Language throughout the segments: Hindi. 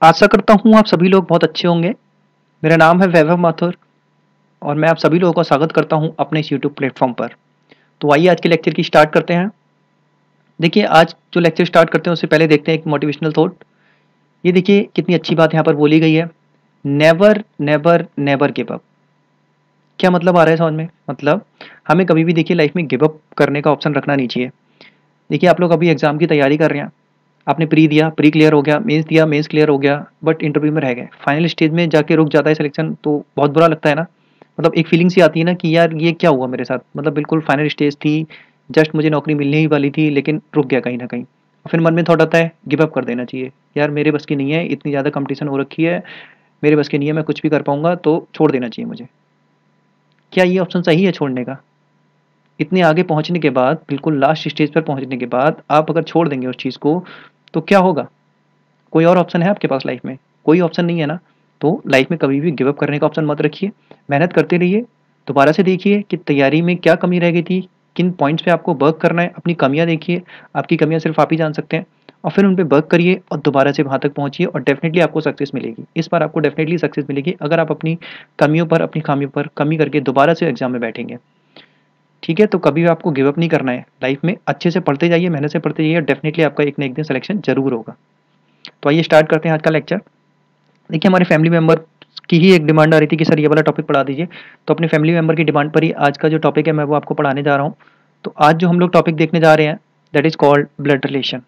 आशा करता हूँ आप सभी लोग बहुत अच्छे होंगे। मेरा नाम है वैभव माथुर और मैं आप सभी लोगों का स्वागत करता हूँ अपने इस यूट्यूब प्लेटफॉर्म पर। तो आइए आज के लेक्चर की स्टार्ट करते हैं। देखिए, आज जो लेक्चर स्टार्ट करते हैं उससे पहले देखते हैं एक मोटिवेशनल थॉट। ये देखिए कितनी अच्छी बात यहाँ पर बोली गई है। Never never never give up. क्या मतलब आ रहा है समझ में? मतलब हमें कभी भी देखिए लाइफ में गिव अप करने का ऑप्शन रखना नहीं चाहिए। देखिए, आप लोग अभी एग्जाम की तैयारी कर रहे हैं। आपने प्री दिया, प्री क्लियर हो गया, मेंस दिया, मेंस क्लियर हो गया, बट इंटरव्यू में रह गए। फाइनल स्टेज में जाके रुक जाता है सिलेक्शन, तो बहुत बुरा लगता है ना। मतलब एक फीलिंग सी आती है ना कि यार ये क्या हुआ मेरे साथ। मतलब बिल्कुल फाइनल स्टेज थी, जस्ट मुझे नौकरी मिलने ही वाली थी, लेकिन रुक गया कहीं ना कहीं। और फिर मन में थॉट आता है गिव अप कर देना चाहिए। यार मेरे बस की नहीं है, इतनी ज़्यादा कंपटीशन हो रखी है, मेरे बस की नहीं है, मैं कुछ भी कर पाऊंगा, तो छोड़ देना चाहिए मुझे। क्या ये ऑप्शन सही है छोड़ने का? इतने आगे पहुंचने के बाद, बिल्कुल लास्ट स्टेज पर पहुंचने के बाद आप अगर छोड़ देंगे उस चीज़ को, तो क्या होगा? कोई और ऑप्शन है आपके पास लाइफ में? कोई ऑप्शन नहीं है ना। तो लाइफ में कभी भी गिव अप करने का ऑप्शन मत रखिए। मेहनत करते रहिए। दोबारा से देखिए कि तैयारी में क्या कमी रह गई थी, किन पॉइंट्स पे आपको वर्क करना है। अपनी कमियां देखिए, आपकी कमियां सिर्फ आप ही जान सकते हैं। और फिर उन पे वर्क करिए और दोबारा से वहाँ तक पहुँचिए और डेफिनेटली आपको सक्सेस मिलेगी। इस बार आपको डेफिनेटली सक्सेस मिलेगी अगर आप अपनी कमियों पर, अपनी खामियों पर कमी करके दोबारा से एग्जाम में बैठेंगे। ठीक है, तो कभी भी आपको गिव अप नहीं करना है। लाइफ में अच्छे से पढ़ते जाइए, मेहनत से पढ़ते जाइए, डेफिनेटली आपका एक ना एक दिन सिलेक्शन जरूर होगा। तो आइए स्टार्ट करते हैं आज का लेक्चर। देखिए, हमारे फैमिली मेंबर की ही एक डिमांड आ रही थी कि सर ये वाला टॉपिक पढ़ा दीजिए। तो अपने फैमिली मेंबर की डिमांड पर ही आज का जो टॉपिक है मैं वो आपको पढ़ाने जा रहा हूँ। तो आज जो हम लोग टॉपिक देखने जा रहे हैं that is called blood relation.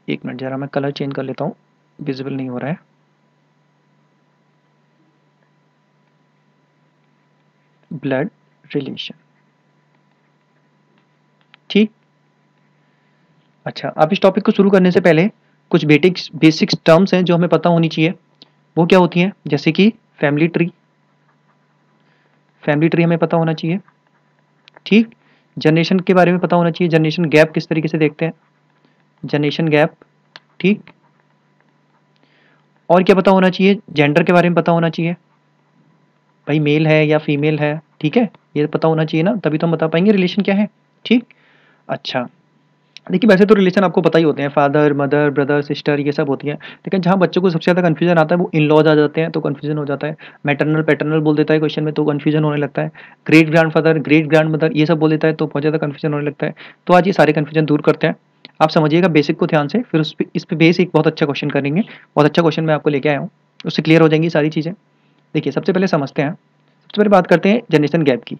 एक मिनट, जरा मैं कलर चेंज कर लेता हूँ, विजिबल नहीं हो रहा है। ब्लड रिलेशन, ठीक। अच्छा, अब इस टॉपिक को शुरू करने से पहले कुछ बेसिक्स टर्म्स हैं जो हमें पता होनी चाहिए। वो क्या होती हैं? जैसे कि फैमिली ट्री। फैमिली ट्री हमें पता होना चाहिए, ठीक। जनरेशन के बारे में पता होना चाहिए, जनरेशन गैप किस तरीके से देखते हैं, जनरेशन गैप, ठीक। और क्या पता होना चाहिए? जेंडर के बारे में पता होना चाहिए, भाई मेल है या फीमेल है, ठीक है। ये पता होना चाहिए ना, तभी तो हम बता पाएंगे रिलेशन क्या है, ठीक। अच्छा, देखिए वैसे तो रिलेशन आपको पता ही होते हैं, फादर मदर ब्रदर सिस्टर ये सब होती हैं। लेकिन जहाँ बच्चों को सबसे ज़्यादा कन्फ्यूजन आता है वो इन लॉज आ जाते हैं, तो कन्फ्यूजन हो जाता है। मैटरनल पैटर्नल बोल देता है क्वेश्चन में, तो कन्फ्यूजन होने लगता है। Great grand father great grand mother ये सब बोल देता है, तो बहुत ज़्यादा कन्फ्यूजन होने लगता है। तो आज ये सारे कन्फ्यूजन दूर करते हैं। आप समझिएगा बेसिक को ध्यान से, फिर इस पे बेस एक बहुत अच्छा क्वेश्चन करेंगे। बहुत अच्छा क्वेश्चन मैं आपको लेके आया हूँ, उससे क्लियर हो जाएंगी सारी चीज़ें। देखिए, सबसे पहले समझते हैं, सबसे पहले बात करते हैं जनरेशन गैप की।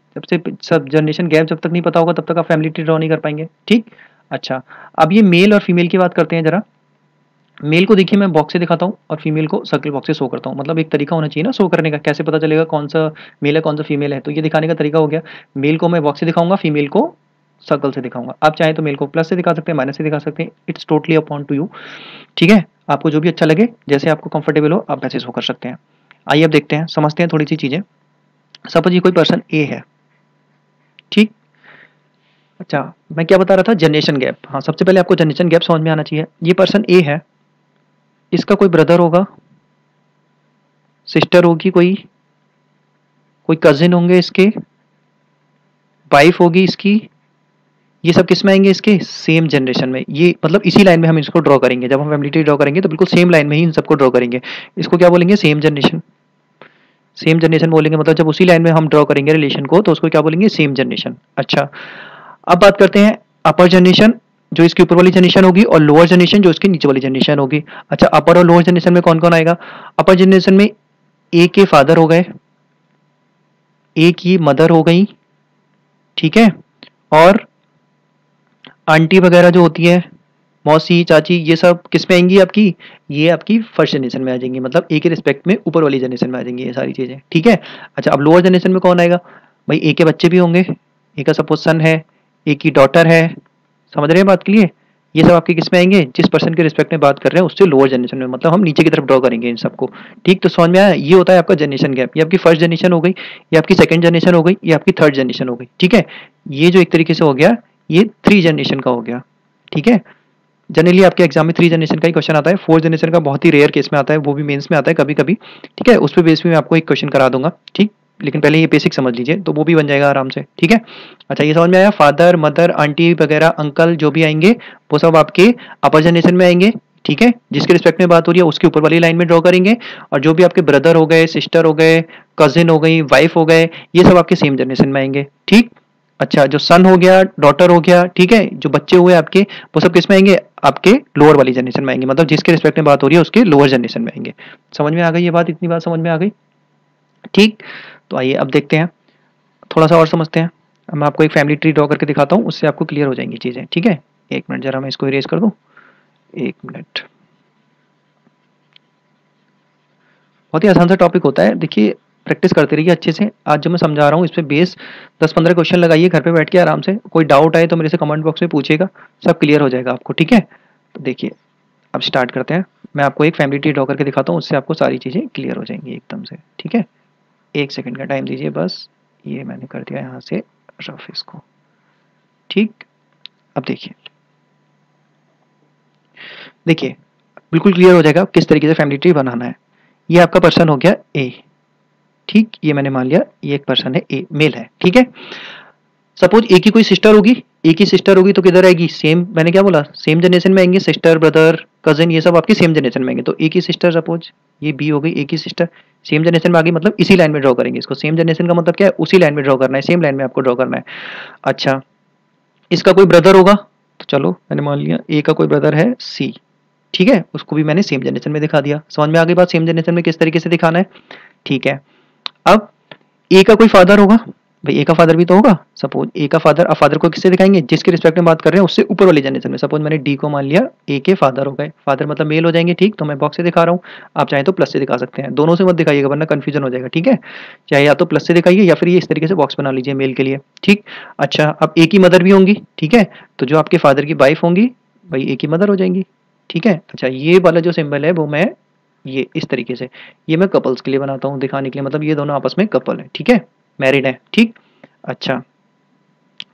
सब जनरेशन गैप जब तक नहीं पता होगा तब तक आप फैमिली ट्री ड्रॉ नहीं कर पाएंगे, ठीक। अच्छा, अब ये मेल और फीमेल की बात करते हैं जरा। मेल को देखिए मैं बॉक्स से दिखाता हूँ और फीमेल को सर्कल बॉक्स से शो करता हूँ। मतलब एक तरीका होना चाहिए ना शो करने का, कैसे पता चलेगा कौन सा मेल है कौन सा फीमेल है। तो ये दिखाने का तरीका हो गया, मेल को मैं बॉक्स से दिखाऊंगा, फीमेल को सर्कल से दिखाऊंगा। आप चाहें तो मेल को प्लस से दिखा सकते हैं, माइनस से दिखा सकते हैं, it's totally upon two you, ठीक है। आपको जो भी अच्छा लगे, जैसे आपको कंफर्टेबल हो आप वैसे शो कर सकते हैं। आइए अब देखते हैं, समझते हैं थोड़ी सी चीज़ें। सपोज ये कोई पर्सन ए है, ठीक। अच्छा, मैं क्या बता रहा था? Generation gap. हाँ, सबसे पहले आपको जनरेशन गैप समझ में आना चाहिए। ये पर्सन ए है, इसका कोई ब्रदर होगा, सिस्टर होगी, कोई कोई कजिन होंगे इसके, वाइफ होगी इसकी। ये सब किस में आएंगे? इसके सेम जनरेशन में। ये मतलब इसी लाइन में हम इसको ड्रॉ करेंगे। जब हम फैमिली ट्री ड्रॉ करेंगे तो बिल्कुल सेम लाइन में ही इन सबको ड्रॉ करेंगे। इसको क्या बोलेंगे? Same generation. सेम जनरेशन बोलेंगे, मतलब जब उसी लाइन में हम ड्रॉ करेंगे रिलेशन को तो उसको क्या बोलेंगे? Same generation. अच्छा, अब बात करते हैं अपर जनरेशन, जो इसकी ऊपर वाली जनरेशन होगी, और लोअर जनरेशन जो इसकी नीचे वाली जनरेशन होगी। अच्छा, अपर और लोअर जनरेशन में कौन कौन आएगा? अपर जनरेशन में ए के फादर हो गए, ए की मदर हो गई, ठीक है। और आंटी वगैरह जो होती है, मौसी चाची, ये सब किस में आएंगी आपकी? ये आपकी फर्स्ट जनरेशन में आ जाएंगी, मतलब ए के रिस्पेक्ट में ऊपर वाली जनरेशन में आ जाएंगी ये सारी चीजें, ठीक है। अच्छा, अब लोअर जनरेशन में कौन आएगा? भाई ए के बच्चे भी होंगे, ए का सपोज सन है, ए की डॉटर है, समझ रहे हैं बात के लिए? ये सब आपके किस में आएंगे? जिस पर्सन के रिस्पेक्ट में बात कर रहे हैं उससे लोअर जनरेशन में, मतलब हम नीचे की तरफ ड्रॉ करेंगे इन सबको, ठीक। तो समझ में आया? ये होता है आपका जनरेशन गैप। ये आपकी फर्स्ट जनरेशन हो गई, ये आपकी सेकंड जनरेशन हो गई, ये आपकी थर्ड जनरेशन हो गई, ठीक है। ये जो एक तरीके से हो गया, ये थ्री जनरेशन का हो गया, ठीक है। जनरली आपके एग्जाम में थ्री जनरेशन का ही क्वेश्चन आता है, फोर जनरेशन का बहुत ही रेयर केस में आता है, वो भी मेंस में आता है कभी कभी, ठीक है। उस पर बेस पे मैं आपको एक क्वेश्चन करा दूंगा, ठीक। लेकिन पहले ये बेसिक समझ लीजिए तो वो भी बन जाएगा आराम से, ठीक है। अच्छा, ये समझ में आया? फादर मदर आंटी वगैरह अंकल जो भी आएंगे वो सब आपके अपर जनरेशन में आएंगे, ठीक है, जिसके रिस्पेक्ट में बात हो रही है उसके ऊपर वाली लाइन में ड्रॉ करेंगे, और जो भी आपके ब्रदर हो गए, सिस्टर हो गए, कजिन हो गई, वाइफ हो गए, ये सब आपके सेम जनरेशन में आएंगे। ठीक, अच्छा, जो सन हो गया, डॉटर हो गया, ठीक है, जो बच्चे हुए आपके, वो सब किस में आएंगे, आपके लोअर वाली जनरेशन में आएंगे, मतलब जिसके रिस्पेक्ट में बात हो रही है उसके लोअर जनरेशन में आएंगे। समझ में आ गई ये बात, इतनी बात समझ में आ गई? ठीक, तो आइए अब देखते हैं, थोड़ा सा और समझते हैं। अब मैं आपको एक फैमिली ट्री ड्रॉ करके दिखाता हूँ, उससे आपको क्लियर हो जाएंगी चीजें। ठीक है, एक मिनट, जरा मैं इसको इरेज कर दूं, एक मिनट। बहुत ही आसान सा टॉपिक होता है, देखिए प्रैक्टिस करते रहिए अच्छे से। आज जो मैं समझा रहा हूँ इस पे बेस 10-15 क्वेश्चन लगाइए घर पे बैठ के आराम से। कोई डाउट आए तो मेरे से कमेंट बॉक्स में पूछिएगा, सब क्लियर हो जाएगा आपको। ठीक है, तो देखिए अब स्टार्ट करते हैं। मैं आपको एक फैमिली ट्री ड्रॉ करके दिखाता हूँ, उससे आपको सारी चीज़ें क्लियर हो जाएंगी एकदम से। ठीक है, 1 सेकंड का टाइम दीजिए बस। ये मैंने कर दिया यहाँ से रफ इसको। ठीक, अब देखिए, देखिए बिल्कुल क्लियर हो जाएगा किस तरीके से फैमिली ट्री बनाना है। ये आपका पर्सन हो गया ए। ठीक, ये मैंने मान लिया ये एक पर्सन है ए, मेल है। ठीक है, सपोज ए की कोई सिस्टर होगी, ए की सिस्टर होगी तो किधर आएगी, सेम, मैंने क्या बोला, सेम जनरेशन में आएंगे। सिस्टर, ब्रदर, कजिन, ये सब आपके सेम जनरेशन में आएंगे। तो ए की सिस्टर, सपोज ये बी हो गई, ए की सिस्टर सेम जनरेशन में आ गई, मतलब इसी लाइन में ड्रॉ करेंगे इसको। सेम जनरेशन का मतलब क्या है, उसी लाइन में ड्रॉ करना है, सेम लाइन में आपको ड्रॉ करना है। अच्छा, इसका कोई ब्रदर होगा, तो चलो मैंने मान लिया ए का कोई ब्रदर है सी। ठीक है, उसको भी मैंने सेम जनरेशन में दिखा दिया। समझ में आ गई बात, सेम जनरेशन में किस तरीके से दिखाना है। ठीक है, अब ए का कोई फादर होगा, भाई ए का फादर भी तो होगा। सपोज ए का फादर, अब फादर को किससे दिखाएंगे, जिसके रिस्पेक्ट में बात कर रहे हैं उससे ऊपर वाली जनरेशन में। सपोज मैंने डी को मान लिया ए के फादर हो गए, फादर मतलब मेल हो जाएंगे। ठीक, तो मैं बॉक्स से दिखा रहा हूँ, आप चाहे तो प्लस से दिखा सकते हैं, दोनों से मत दिखाइएगा वरना कंफ्यूजन हो जाएगा। ठीक है, चाहे या तो प्लस से दिखाइए या फिर ये इस तरीके से बॉक्स बना लीजिए मेल के लिए। ठीक, अच्छा, अब ए की मदर भी होंगी। ठीक है, तो जो आपके फादर की वाइफ होंगी भाई ए की मदर हो जाएंगी। ठीक है, अच्छा, ये वाला जो सिंबल है वो मैं ये इस तरीके से, ये मैं कपल्स के लिए बनाता हूँ दिखाने के लिए, मतलब ये दोनों आपस में कपल है। ठीक है, मैरिड है। ठीक, अच्छा,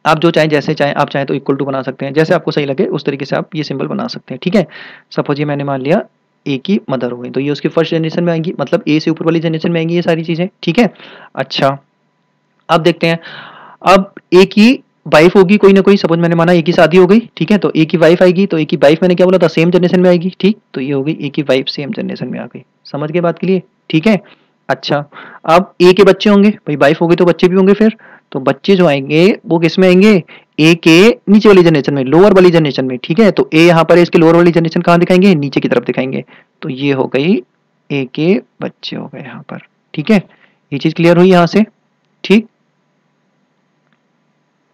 आप जो चाहें, जैसे चाहें, आप चाहें तो इक्वल टू बना सकते हैं, जैसे आपको सही लगे उस तरीके से आप ये सिंबल बना सकते हैं। ठीक है, सपोज ये मैंने मान लिया ए की मदर हो गई, तो ये उसकी फर्स्ट जनरेशन में आएंगी, मतलब ए से ऊपर वाली जनरेशन में आएंगी ये सारी चीजें। ठीक है, अच्छा, अब देखते हैं, अब ए की वाइफ होगी कोई ना कोई, सपोज मैंने माना ए की शादी हो गई। ठीक है, तो ए की वाइफ आएगी, तो ए की वाइफ मैंने क्या बोला था, सेम जनरेशन में आएगी। ठीक, तो ये हो गई ए की वाइफ, सेम जनरेशन में आ गई। समझ गए बात के लिए? ठीक है, अच्छा, अब ए के बच्चे होंगे, भाई वाइफ हो गई तो बच्चे भी होंगे फिर, तो बच्चे जो आएंगे वो किस में आएंगे, ए के नीचे वाली जनरेशन में, लोअर वाली जनरेशन में। ठीक है, तो ए यहाँ पर इसके लोअर वाली जनरेशन कहाँ दिखाएंगे, नीचे की तरफ दिखाएंगे। तो ये हो गई ए के बच्चे हो गए यहाँ पर। ठीक है, ये चीज क्लियर हुई यहाँ से? ठीक,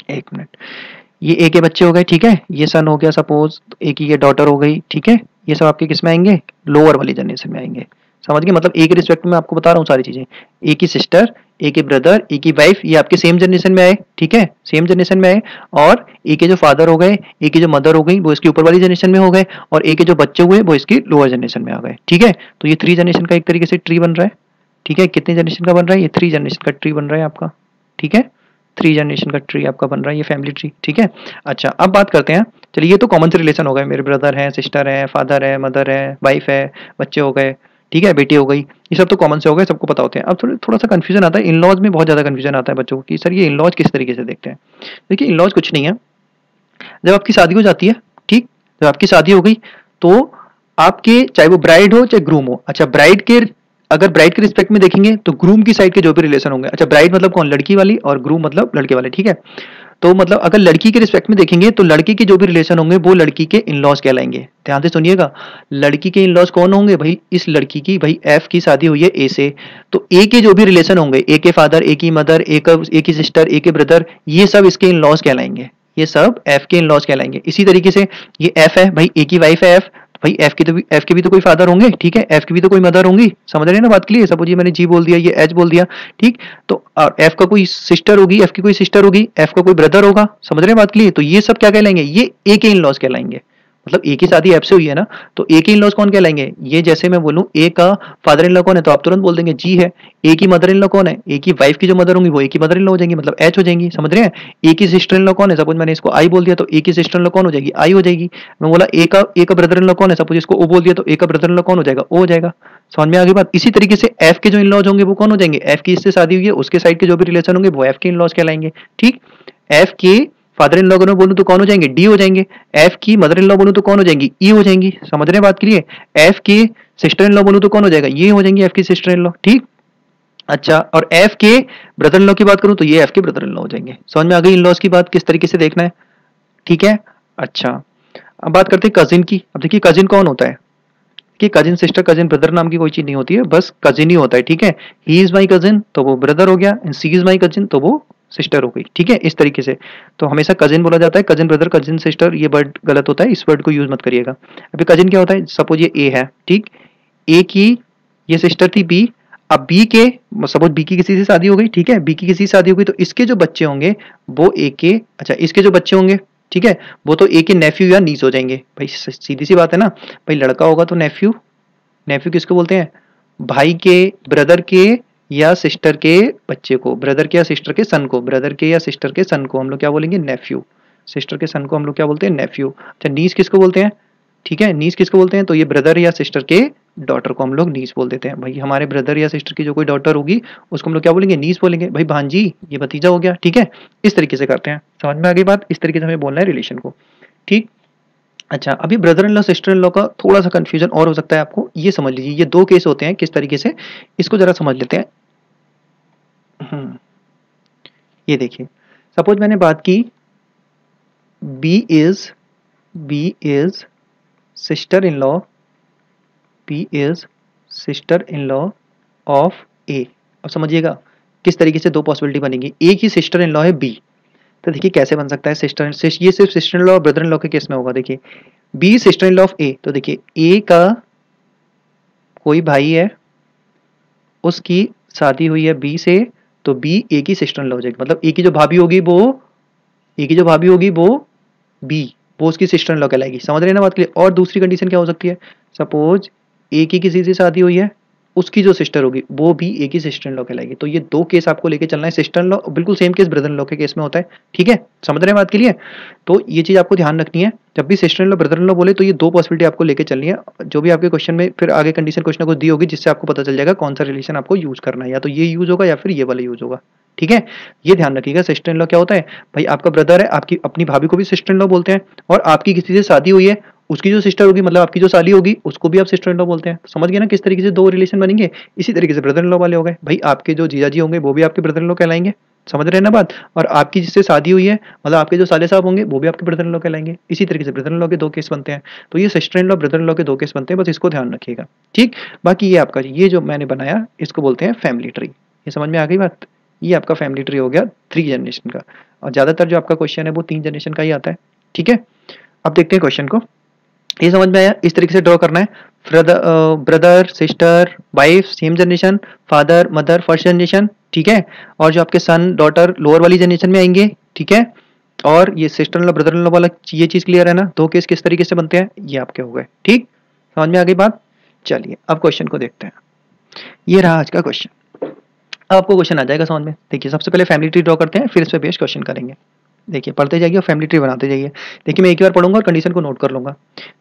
एक मिनट, ये ए के बच्चे हो गए। ठीक है, ये सन हो गया सपोज, ए की ये डॉटर हो गई। ठीक है, ये सब आपके किस में आएंगे, लोअर वाली जनरेशन में आएंगे। समझ गए, मतलब ए के रिस्पेक्ट में आपको बता रहा हूँ सारी चीजें। ए की सिस्टर, ए के ब्रदर, ए की वाइफ, ये आपके सेम जनरेशन में आए। ठीक है, सेम जनरेशन में आए, और ए के जो फादर हो गए, ए की जो मदर हो गई वो इसकी ऊपर वाली जनरेशन में हो गए, और ए के जो बच्चे हुए वो इसकी लोअर जनरेशन में आ गए। ठीक है, तो ये 3 जनरेशन का एक तरीके से ट्री बन रहा है। ठीक है, कितने जनरेशन का बन रहा है, ये 3 जनरेशन का ट्री बन रहा है आपका। ठीक है, 3 जनरेशन का ट्री आपका बन रहा है ये फैमिली ट्री। ठीक है, अच्छा, अब बात करते हैं, चलिए ये तो कॉमन से रिलेशन हो गए, मेरे ब्रदर है, सिस्टर है, फादर है, मदर है, वाइफ है, बच्चे हो गए। ठीक है, बेटी हो गई, ये सब तो कॉमन से हो गए, सबको पता होते हैं। अब थोड़ा सा कंफ्यूजन आता है, इन लॉज में बहुत ज्यादा कंफ्यूजन आता है बच्चों को कि सर ये इन लॉज किस तरीके से देखते हैं। देखिए, इन लॉज कुछ नहीं है, जब आपकी शादी हो जाती है, ठीक, जब आपकी शादी हो गई तो आपके, चाहे वो ब्राइड हो चाहे ग्रूम हो, अच्छा, ब्राइड के, अगर ब्राइड के रिस्पेक्ट में देखेंगे तो ग्रूम की साइड के जो भी रिलेशन होंगे, अच्छा, ब्राइड मतलब कौन, लड़की वाली, और ग्रूम मतलब लड़के वाले। ठीक है, तो मतलब अगर लड़की के रिस्पेक्ट में देखेंगे तो लड़के के जो भी रिलेशन होंगे वो लड़की के इन लॉज कहलाएंगे। ध्यान से सुनिएगा, लड़की के इन लॉज कौन होंगे, भाई इस लड़की की, भाई एफ की शादी हुई है ए से, तो ए के जो भी रिलेशन होंगे, ए के फादर, ए की मदर, ए की सिस्टर, ए के ब्रदर, ये सब इसके इन लॉज कहलाएंगे, ये सब एफ के इन लॉज कहलाएंगे। इसी तरीके से ये एफ है, भाई ए की वाइफ है एफ, भाई एफ के भी तो कोई फादर होंगे। ठीक है, एफ की भी तो कोई मदर होंगी। समझ रहे हैं ना बात के लिए? सपोज ये मैंने जी बोल दिया, ये एच बोल दिया। ठीक, तो एफ का कोई सिस्टर होगी, एफ की कोई सिस्टर होगी, एफ का कोई ब्रदर होगा। समझ रहे हैं बात के लिए? तो ये सब क्या कहलाएंगे, ये ए के इन लॉज कहलाएंगे। मतलब ए की शादी एफ से हुई है ना, तो ए के इन लॉज कौन कहलाएंगे, ये जैसे मैं बोलूं ए का फादर इन लॉ कौन है तो आप तुरंत बोल देंगे जी है। ए की मदर इन लॉ कौन है, ए की वाइफ की जो मदर होंगी वो ए की मदर इन लॉ हो जाएंगी, मतलब एच हो जाएंगी। समझ रहे हैं? ए की सिस्टर इन लॉ कौन है, सपोज मैंने इसको आई बोल दिया तो ए की सिस्टर इन लॉ कौन हो जाएगी, आई हो जाएगी। मैं बोला ए का ब्रदर इन लॉ कौन है, सपोज इसको ओ बोल दिया तो ए का ब्रदर इन लॉ कौन हो जाएगा, ओ हो जाएगा। समझ में आ गई बात? इसी तरीके से एफ के जो इन लॉज होंगे वो कौन हो जाएंगे, एफ की इससे शादी हुई है उसके साइड के जो भी रिलेशन होंगे वो एफ के इन लॉज कहलाएंगे। ठीक, एफ के फादर इन लॉ को बोलूं तो कौन हो जाएंगे, डी हो जाएंगे। एफ की मदर इन लॉ बोलूं तो कौन हो जाएंगी, ई हो जाएंगी। समझ रहे हैं बात के लिए। एफ की सिस्टर इन लॉ बोलूं तो कौन हो जाएगा, ये हो जाएंगी एफ की सिस्टर इन लॉ। ठीक, अच्छा, और एफ के ब्रदर इन लॉ की बात करूं तो ये एफ के ब्रदर इन लॉ हो जाएंगे। समझ में आ गई इन लॉज की बात किस तरीके से देखना है। ठीक है, अच्छा अब बात करते हैं कजिन की। अब देखिए कजिन कौन होता है कि कजिन सिस्टर कजिन ब्रदर नाम की कोई चीज नहीं होती है, बस कजिन ही होता है। ठीक है, ही इज माई कजिन तो वो ब्रदर हो गया, and she is my cousin तो वो सिस्टर हो गई। ठीक है, इस तरीके से तो हमेशा कजिन बोला जाता है, कजिन ब्रदर कजिन सिस्टर ये वर्ड गलत होता है, इस वर्ड को यूज मत करिएगा। अभी कजिन क्या होता है, सपोज ये ए है, ठीक, ए की ये सिस्टर थी बी, अब बी के सपोज बी की किसी से शादी हो गई, ठीक है, बी की किसी से शादी हो गई तो इसके जो बच्चे होंगे वो ए के, अच्छा इसके जो बच्चे होंगे, ठीक है, वो तो ए के नेफ्यू या नीस हो जाएंगे। भाई सीधी सी बात है ना, भाई लड़का होगा तो नेफ्यू, नेफ्यू किसको बोलते हैं, भाई के ब्रदर के या सिस्टर के बच्चे को, ब्रदर के या सिस्टर के सन को, ब्रदर के या सिस्टर के सन को हम लोग क्या बोलेंगे, नेफ्यू। सिस्टर के सन को हम लोग क्या बोलते हैं, नेफ्यू। अच्छा नीस किसको बोलते हैं, ठीक है, नीस किसको बोलते हैं, तो ये ब्रदर या सिस्टर के डॉटर को हम लोग नीस बोल देते हैं। भाई हमारे ब्रदर या सिस्टर की जो कोई डॉटर होगी उसको हम लोग क्या बोलेंगे, नीस बोलेंगे। भाई भांजी ये भतीजा हो गया। ठीक है, इस तरीके से करते हैं। समझ में आ गई बात, इस तरीके से हमें बोलना है रिलेशन को। ठीक, अच्छा अभी brother in law sister in law का थोड़ा सा कंफ्यूजन और हो सकता है आपको, ये समझ लीजिए ये दो केस होते हैं किस तरीके से, इसको जरा समझ लेते हैं। ये देखिए सपोज मैंने बात की B is sister in law, B is sister in law of A. अब समझिएगा किस तरीके से दो पॉसिबिलिटी बनेगी। ए की सिस्टर इन लॉ है बी, तो देखिए कैसे बन सकता है सिस्टर, ये सिर्फ सिस्टर इन लॉ और ब्रदर इन लॉ के केस में होगा। देखिए B sister in law of A, तो देखिए ए का कोई भाई है, उसकी शादी हुई है बी से, तो बी ए की सिस्टर इन लॉ हो जाएगी। मतलब ए की जो भाभी होगी वो, ए की जो भाभी होगी वो बी, वो उसकी सिस्टर इन लॉ कहलाएगी। समझ रहे हैं ना बात के लिए। और दूसरी कंडीशन क्या हो सकती है, सपोज ए की किसी से शादी हुई है, उसकी जो सिस्टर होगी वो भी ए की सिस्टर इन लॉ कहलाएगी। तो ये दो केस आपको लेके चलना है, सिस्टर इन लॉ बिल्कुल same case brother in law के केस में होता है। ठीक है, समझ रहे हैं बात के लिए। तो ये चीज आपको ध्यान रखनी है, जब भी sister in law brother in law बोले तो ये दो पॉसिबिलिटी आपको लेके चलनी है। जो भी आपके क्वेश्चन में फिर आगे कंडीशन कुछ ना कुछ दी होगी जिससे आपको पता चल जाएगा कौन सा रिलेशन आपको यूज करना है, या तो ये यूज होगा या फिर ये वाला यूज होगा। ठीक है, ये ध्यान रखिएगा। सिस्टर इन लॉ क्या होता है, भाई आपका ब्रदर है, आपकी अपनी भाभी को भी सिस्टर इन लॉ बोलते हैं, और आपकी किसी से शादी हुई है उसकी जो सिस्टर होगी, मतलब आपकी जो साली होगी, उसको भी आप सिस्टर इन लॉ बोलते हैं। तो समझ गए ना किस तरीके से दो रिलेशन बनेंगे। इसी तरीके से ब्रदर इन लॉ वाले हो गए, भाई आपके जो जीजा जी होंगे वो भी आपके ब्रदर इन लॉ कहलाएंगे। समझ रहे हैं ना बात। और आपकी जिससे शादी हुई है, मतलब आपके जो साले साहब होंगे वो भी आपके ब्रदर इन लॉ कहलाएंगे। इसी तरीके से ब्रदर इन लॉ के दो केस बनते हैं। तो ये sister in law brother in law के दो केस बनते हैं, बस इसको ध्यान रखिएगा। ठीक, बाकी ये आपका ये जो मैंने बनाया इसको बोलते हैं फैमिली ट्री। ये समझ में आ गई बात। ये आपका फैमिली ट्री हो गया 3 जनरेशन का, और ज्यादातर जो आपका क्वेश्चन है वो 3 जनरेशन का ही आता है। ठीक है, अब देखते हैं क्वेश्चन को। ये समझ में आया, इस तरीके से ड्रॉ करना है। Brother sister wife same generation, father mother first generation. ठीक है, और जो आपके सन डॉटर लोअर वाली जनरेशन में आएंगे। ठीक है, और ये sister in law brother in law वाला ये चीज क्लियर है ना, दो केस किस तरीके से बनते हैं ये आपके हो गए। ठीक, समझ में आ गई बात। चलिए अब क्वेश्चन को देखते हैं। ये रहा आज का क्वेश्चन। आपको क्वेश्चन आ जाएगा समझ में। देखिए सबसे पहले फैमिली ट्री ड्रॉ करते हैं, फिर इस पे बेस्ड क्वेश्चन करेंगे। देखिए पढ़ते जाइए और फैमिली ट्री बनाते जाइए। देखिए मैं एक ही बार पढ़ूंगा और कंडीशन को नोट कर लूंगा।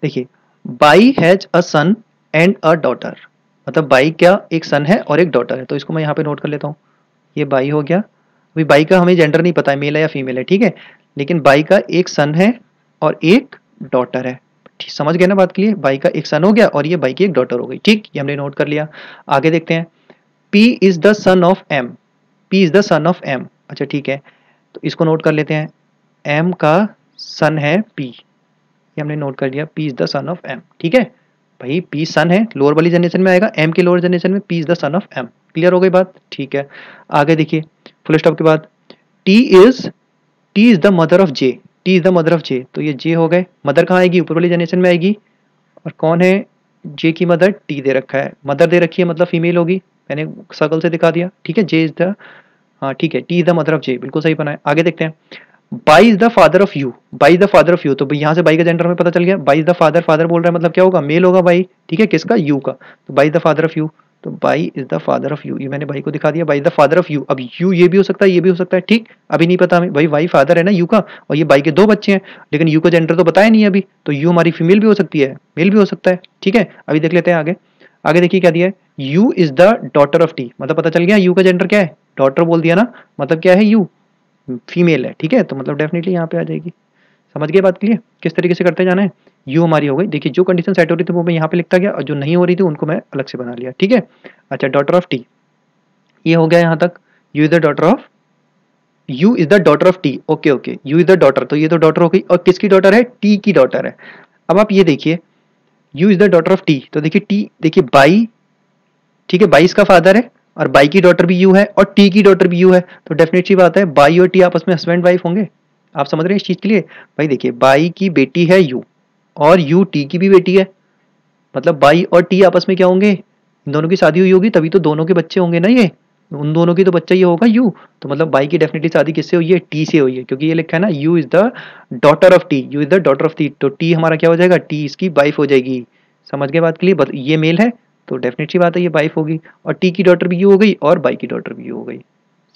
देखिए B has a son and a daughter, मतलब बाई का एक सन है और एक डॉटर है, तो इसको मैं यहाँ पे नोट कर लेता हूँ। ये बाई हो गया। अभी बाई का हमें जेंडर नहीं पता है मेल है या फीमेल है, ठीक है, लेकिन बाई का एक सन है और एक डॉटर है। ठीक, समझ गए ना बात के लिए। बाई का एक सन हो गया और ये बाई की एक डॉटर हो गई। ठीक, ये हमने नोट कर लिया। आगे देखते हैं। P is the son of M, P is the son of M। अच्छा ठीक है, तो इसको नोट कर लेते हैं। M का सन है P, ये हमने नोट कर लिया। P is the son of M। ठीक है भाई, P सन है, लोअर वाली जनरेशन में आएगा, M के लोअर जनरेशन में P is the son of M। Clear हो गई बात। ठीक है, आगे देखिए फुल स्टॉप के बाद T is the mother of J, T is the mother of J, तो ये J हो गए। मदर कहाँ आएगी, ऊपर वाली जनरेशन में आएगी। और कौन है J की मदर, T दे रखा है, मदर दे रखी है मतलब फीमेल होगी, मैंने सर्कल से दिखा दिया। ठीक है, J इज द, हाँ ठीक है, T is the mother of J, बिल्कुल सही बना है। आगे देखते हैं। By is the father of you, by is the father of U, तो यहाँ से बाई का जेंडर में पता चल गया। By is the father, father बोल रहा है मतलब क्या होगा, मेल होगा बाई। ठीक है, किसका, यू का, तो Y is the father of U, तो Y is the father of U, ये मैंने बाई को दिखा दिया। Y is the father of U, अब यू ये भी हो सकता है ये भी हो सकता है। ठीक, अभी नहीं पता हमें, भाई वाई फादर है ना यू का, और ये बाई के दो बच्चे हैं, लेकिन यू का जेंडर तो बताया नहीं अभी, तो यू हमारी फीमेल भी हो सकती है, मेल भी हो सकता है। ठीक है, अभी देख लेते हैं आगे। आगे देखिए क्या दिया है, you is the daughter of T, मतलब पता चल गया यू का जेंडर क्या है, डॉटर बोल दिया ना, मतलब क्या है यू, फीमेल है, ठीक है, तो मतलब डेफिनेटली यहाँ पे आ जाएगी। समझ गए बात क्लियर? किस तरीके से करते जाना है, यू हमारी हो गई। देखिए जो कंडीशन सेट हो रही थी वो मैं यहाँ पे लिखता गया और जो नहीं हो रही थी उनको मैं अलग से बना लिया, ठीक है। अच्छा, डॉटर ऑफ टी, ये हो गया यहाँ तक। You is the daughter of, you is the daughter of T, okay okay, you is the daughter, तो ये तो डॉटर हो गई, और किसकी डॉटर है, टी की डॉटर है। अब आप ये देखिए, you is the daughter of T, तो देखिए टी, देखिए बाई, ठीक है, बाई इसका फादर है और बाई की डॉटर भी यू है और टी की डॉटर भी यू है, तो डेफिनेटली बात है बाई और टी आपस में हस्बैंड वाइफ होंगे। आप समझ रहे हैं इस चीज के लिए? भाई देखिए, बाई की बेटी है यू और यू टी की भी बेटी है, मतलब बाई और टी आपस में क्या होंगे, इन दोनों की शादी हुई होगी, तभी तो दोनों के बच्चे होंगे ना, ये उन दोनों की तो बच्चा ये होगा यू, तो मतलब बाई की डेफिनेटली शादी किससे हुई है, टी से हुई है, क्योंकि ये लिखा है ना you is the daughter of T, you is the daughter of T, तो टी हमारा क्या हो जाएगा, टी इसकी वाइफ हो जाएगी। समझ गए बात के लिए? ये मेल है तो डेफिनेटली बात है ये वाइफ होगी, और टी की डॉटर भी यू हो गई और बाई की डॉटर भी यू हो गई।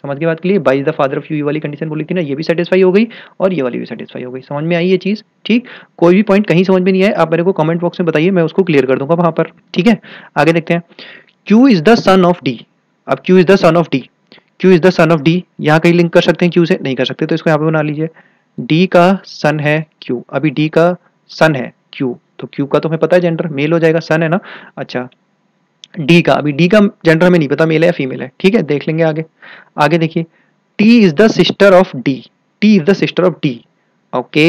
समझ के बात के लिए, by is the father of you वाली कंडीशन बोली थी ना, ये भी सेटिस्फाई हो गई और ये वाली भी सेटिस्फाई हो गई। समझ में आई ये चीज? ठीक, कोई भी पॉइंट कहीं समझ में नहीं आए आप मेरे को कमेंट बॉक्स में बताइए, मैं उसको क्लियर कर दूंगा वहां पर, ठीक है। आगे देखते हैं, Q is the son of D. अब Q is the son of D, Q is the son of D, यहाँ कहीं लिंक कर सकते हैं Q से, नहीं कर सकते, तो इसको यहाँ पे बना लीजिए, D का सन है Q, अभी D का सन है Q, तो Q का तो हमें पता है जेंडर मेल हो जाएगा, सन है ना। अच्छा, डी का, अभी डी का जेंडर हमें नहीं पता मेल है या फीमेल है, ठीक है, देख लेंगे आगे। आगे देखिए, T is the sister of D, T is the sister of D, okay,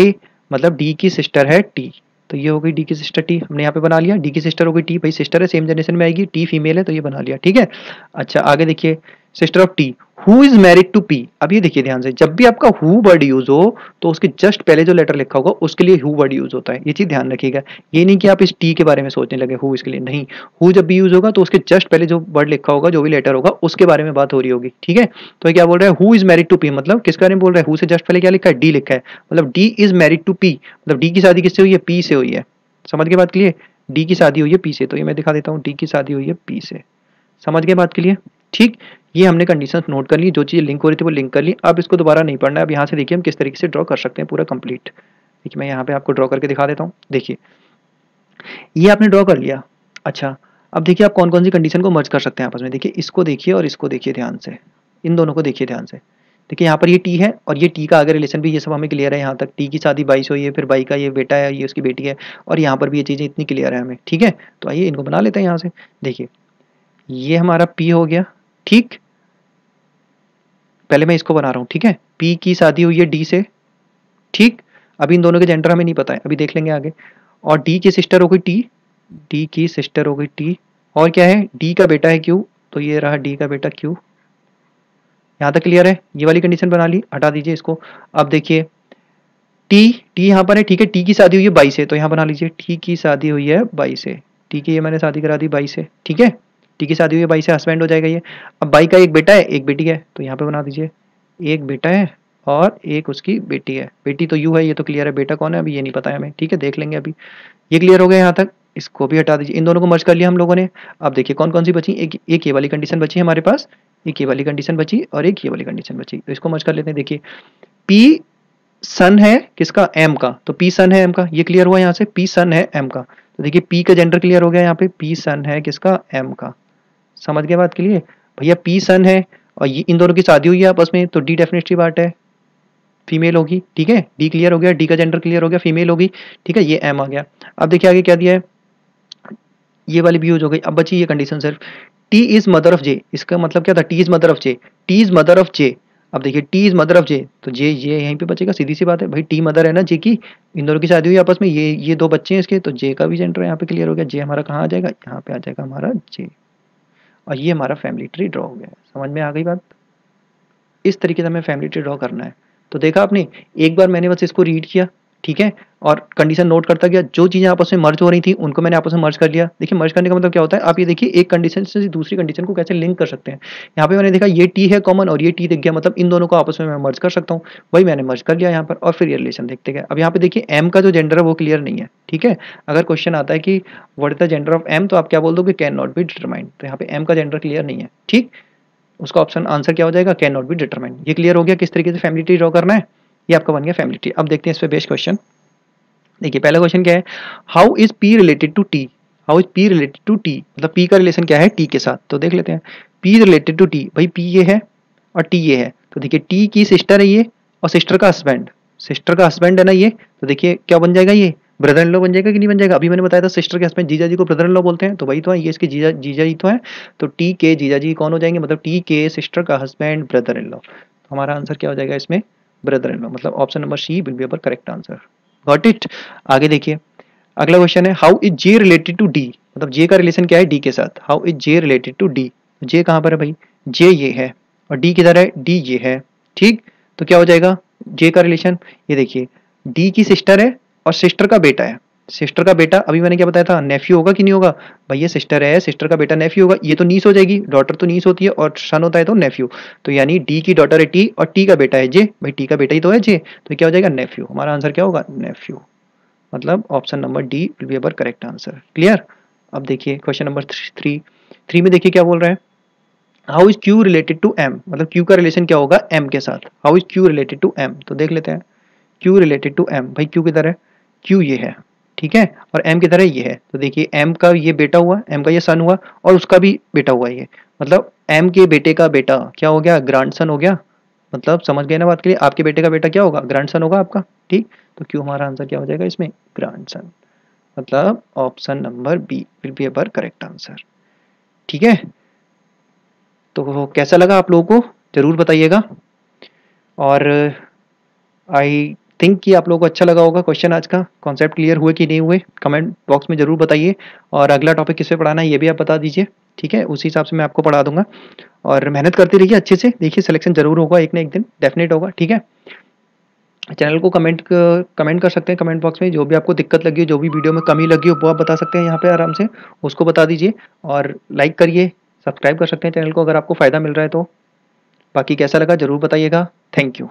मतलब डी की सिस्टर है टी, तो ये हो गई डी की सिस्टर टी, हमने यहाँ पे बना लिया, डी की सिस्टर हो गई टी, भाई सिस्टर है सेम जनरेशन में आएगी, टी फीमेल है तो ये बना लिया, ठीक है। अच्छा आगे देखिए, sister of T, who is married to P. अब ये देखिए ध्यान से, जब भी आपका हु वर्ड यूज हो तो उसके जस्ट पहले जो लेटर लिखा होगा उसके लिए हु वर्ड यूज होता है, ये चीज ध्यान रखिएगा। ये नहीं कि आप इस टी के बारे में सोचने लगे हु इसके लिए, नहीं, हु जब भी यूज होगा तो उसके जस्ट पहले जो वर्ड लिखा होगा, जो भी लेटर होगा उसके बारे में बात हो रही होगी, ठीक है। तो ये क्या बोल रहा है, who is married to P, मतलब किसके बारे में बोल रहा है, हु से जस्ट पहले क्या लिखा है, डी लिखा है, मतलब D is married to P, मतलब डी की शादी किससे हुई है, पी से हुई है। समझ के बात के लिए, डी की शादी हुई है पी से, तो ये मैं दिखा देता हूँ, डी की शादी हुई है पी से। समझ गए बात के लिए? ठीक, ये हमने कंडीशंस नोट कर ली, जो चीज़ लिंक हो रही थी वो लिंक कर ली, अब इसको दोबारा नहीं पढ़ना है। अब यहाँ से देखिए हम किस तरीके से ड्रॉ कर सकते हैं पूरा कंप्लीट। देखिए मैं यहाँ पे आपको ड्रॉ करके दिखा देता हूँ। देखिए ये आपने ड्रॉ कर लिया। अच्छा अब देखिए आप कौन कौन सी कंडीशन को मर्ज कर सकते हैं आपस में। देखिए इसको देखिए और इसको देखिए ध्यान से, इन दोनों को देखिए ध्यान से। देखिए यहाँ पर ये टी है और ये टी का आगे रिलेशन भी, ये सब हमें क्लियर है यहाँ तक। टी की शादी 22 हुई है, फिर बाई का ये बेटा है, ये उसकी बेटी है, और यहाँ पर भी ये चीज़ें इतनी क्लियर है हमें, ठीक है। तो आइए इनको बना लेते हैं यहाँ से। देखिए ये हमारा पी हो गया, ठीक, पहले मैं इसको बना रहा हूँ, ठीक है। पी की शादी हुई है डी से, ठीक, अभी इन दोनों के जेंडर हमें नहीं पता है, अभी देख लेंगे आगे। और डी की सिस्टर हो गई टी, डी की सिस्टर हो गई टी, और क्या है, डी का बेटा है क्यू, तो ये रहा डी का बेटा क्यू। यहाँ तक क्लियर है, ये वाली कंडीशन बना ली, हटा दीजिए इसको। अब देखिए टी, टी यहाँ पर है, ठीक है, टी की शादी हुई है 22 से, तो यहाँ बना लीजिए टी की शादी हुई है 22 से, ठीक है, ये मैंने शादी करा दी 22 से, ठीक है, टी की शादी हुई है 22 से, हस्बैंड हो जाएगा ये। अब बाई का एक बेटा है एक बेटी है, तो यहाँ पे बना दीजिए एक बेटा है और एक उसकी बेटी है। बेटी तो यू है, ये तो क्लियर है, बेटा कौन है अभी ये नहीं पता है हमें, ठीक है, देख लेंगे अभी। ये क्लियर हो गया यहाँ तक, इसको भी हटा दीजिए, इन दोनों को मर्ज कर लिया हम लोगों ने। अब देखिए कौन कौन सी बची, एक ये वाली कंडीशन बची हमारे पास, एक ये वाली कंडीशन बची और एक ये वाली कंडीशन बची, तो इसको मर्ज कर लेते हैं। देखिए पी सन है किसका, एम का, तो पी सन है एम का, ये क्लियर हुआ यहाँ से, पी सन है एम का, तो देखिए पी का जेंडर क्लियर हो गया यहाँ पे, पी सन है किसका, एम का। समझ गए बात के लिए? भैया पी सन है और ये इन दोनों की शादी हुई है आपस में, तो डी डेफिनेटली बात है फीमेल होगी, ठीक है, डी क्लियर हो गया, डी का जेंडर क्लियर हो गया, फीमेल होगी, ठीक है, ये एम आ गया। अब देखिए आगे क्या दिया है, ये वाली भी यूज हो गई। अब बची ये कंडीशन सिर्फ, T is mother of J, इसका मतलब क्या था, T is mother of J, T is mother of J. अब देखिए T is mother of J, तो जे ये यहीं पे बचेगा, सीधी सी बात है भाई, टी मदर है ना जे की, इन दोनों की शादी हुई आपस में, ये दो बच्चे हैं इसके, तो जे का भी जेंडर यहाँ पे क्लियर हो गया, जे हमारा कहाँ आ जाएगा, यहाँ पे आ जाएगा हमारा जे, और ये हमारा फैमिली ट्री ड्रॉ हो गया। समझ में आ गई बात? इस तरीके से हमें फैमिली ट्री ड्रॉ करना है। तो देखा आपने, एक बार मैंने बस इसको रीड किया, ठीक है, और कंडीशन नोट करता गया, जो चीज़ें आपस में मर्ज हो रही थी उनको मैंने आपस में मर्ज कर लिया। देखिए मर्ज करने का मतलब क्या होता है, आप ये देखिए एक कंडीशन से दूसरी कंडीशन को कैसे लिंक कर सकते हैं। यहाँ पे मैंने देखा ये टी है कॉमन और ये टी दिख गया, मतलब इन दोनों को आपस में मैं मर्ज कर सकता हूँ, वही मैंने मर्ज कर लिया यहाँ पर, और फिर ये रिलेशन देखते गए। अब यहाँ पे देखिए एम का जो जेंडर है वो क्लियर नहीं है, ठीक है, अगर क्वेश्चन आता है कि what is the gender of M, तो आप क्या बोल दोगे, कैन नॉट बी डिटरमाइंड, तो यहाँ पे एम का जेंडर क्लियर नहीं है, ठीक, उसका ऑप्शन आंसर क्या हो जाएगा, कैन नॉट बी डिटरमाइंड। ये क्लियर हो गया किस तरीके से फैमिली ट्री ड्रॉ करना है, ये आपका बन गया फैमिली ट्री। अब देखते हैं इस पे बेस्ड क्वेश्चन। देखिए पहला क्वेश्चन क्या है, how is P related to T, how is P related to T, मतलब पी का रिलेशन क्या है टी के साथ, तो देख लेते हैं। पी रिलेटेड टू टी, भाई पी ये है और टी ये है, तो देखिए टी की सिस्टर है ये और सिस्टर का हस्बैंड है ना ये, तो देखिए क्या बन जाएगा, ये ब्रदर इन लॉ बन जाएगा कि नहीं बन जाएगा। अभी मैंने बताया था सिस्टर के हस्बैंड जीजा जी को ब्रदर इन लॉ बोलते हैं, तो वही तो है, ये इसके जीजा जीजा जी तो है। तो टी के जीजा जी कौन हो जाएंगे, मतलब टी के सिस्टर का हस्बैंड ब्रदर इन लॉ। तो हमारा आंसर क्या हो जाएगा इसमें, ब्रदर इन लॉ, मतलब option number C will be our correct answer. Got it. आगे देखिए अगला क्वेश्चन है, how is J related to D, मतलब जे का रिलेशन क्या है डी के साथ। How is J related to D, J कहां पर है भाई, जे ये है और डी किधर है, डी ये है। ठीक, तो क्या हो जाएगा जे का रिलेशन, ये देखिए डी की सिस्टर है और सिस्टर का बेटा है। सिस्टर का बेटा अभी मैंने क्या बताया था, नेफ्यू होगा कि नहीं होगा, भाई ये सिस्टर है, सिस्टर का बेटा नेफ्यू होगा, ये तो नीस हो जाएगी, डॉटर तो नीस होती है और सन होता है तो नेफ्यू। तो यानी डी की डॉटर है टी और टी का बेटा है जे, भाई टी का बेटा ही तो है जे, तो क्या हो जाएगा नेफ्यू। हमारा आंसर क्या होगा, नेफ्यू, मतलब option number D will be our correct answer. Clear. अब देखिए क्वेश्चन नंबर थ्री में देखिए क्या बोल रहा है, how is Q related to M, मतलब क्यू का रिलेशन क्या होगा एम के साथ। How is Q related to M, तो देख लेते हैं क्यू रिलेटेड टू एम, भाई क्यू किधर है, क्यू ये है, ठीक है, और एम किधर है, ये है। तो देखिए एम का ये बेटा हुआ, एम का ये सन हुआ और उसका भी बेटा हुआ ये, मतलब एम के बेटे का बेटा क्या हो गया, ग्रैंडसन हो गया। मतलब समझ गए ना बात के लिए, आपके बेटे का बेटा क्या होगा, ग्रैंडसन होगा आपका। ठीक, तो क्यों हमारा आंसर क्या हो जाएगा इसमें, ग्रैंडसन, मतलब option number B will be our correct answer. ठीक है, तो कैसा लगा आप लोगों को जरूर बताइएगा, और आई थिंक कि आप लोगों को अच्छा लगा होगा क्वेश्चन आज का। कॉन्सेप्ट क्लियर हुए कि नहीं हुए कमेंट बॉक्स में जरूर बताइए, और अगला टॉपिक किस पे पढ़ाना है ये भी आप बता दीजिए। ठीक है, उसी हिसाब से मैं आपको पढ़ा दूंगा, और मेहनत करते रहिए अच्छे से, देखिए सिलेक्शन जरूर होगा एक ना एक दिन, डेफिनेट होगा। ठीक है, चैनल को कमेंट कर सकते हैं कमेंट बॉक्स में, जो भी आपको दिक्कत लगी हो, जो भी वीडियो में कमी लगी हो वो आप बता सकते हैं यहाँ पे आराम से, उसको बता दीजिए। और लाइक करिए, सब्सक्राइब कर सकते हैं चैनल को अगर आपको फ़ायदा मिल रहा है तो। बाकी कैसा लगा ज़रूर बताइएगा। Thank you.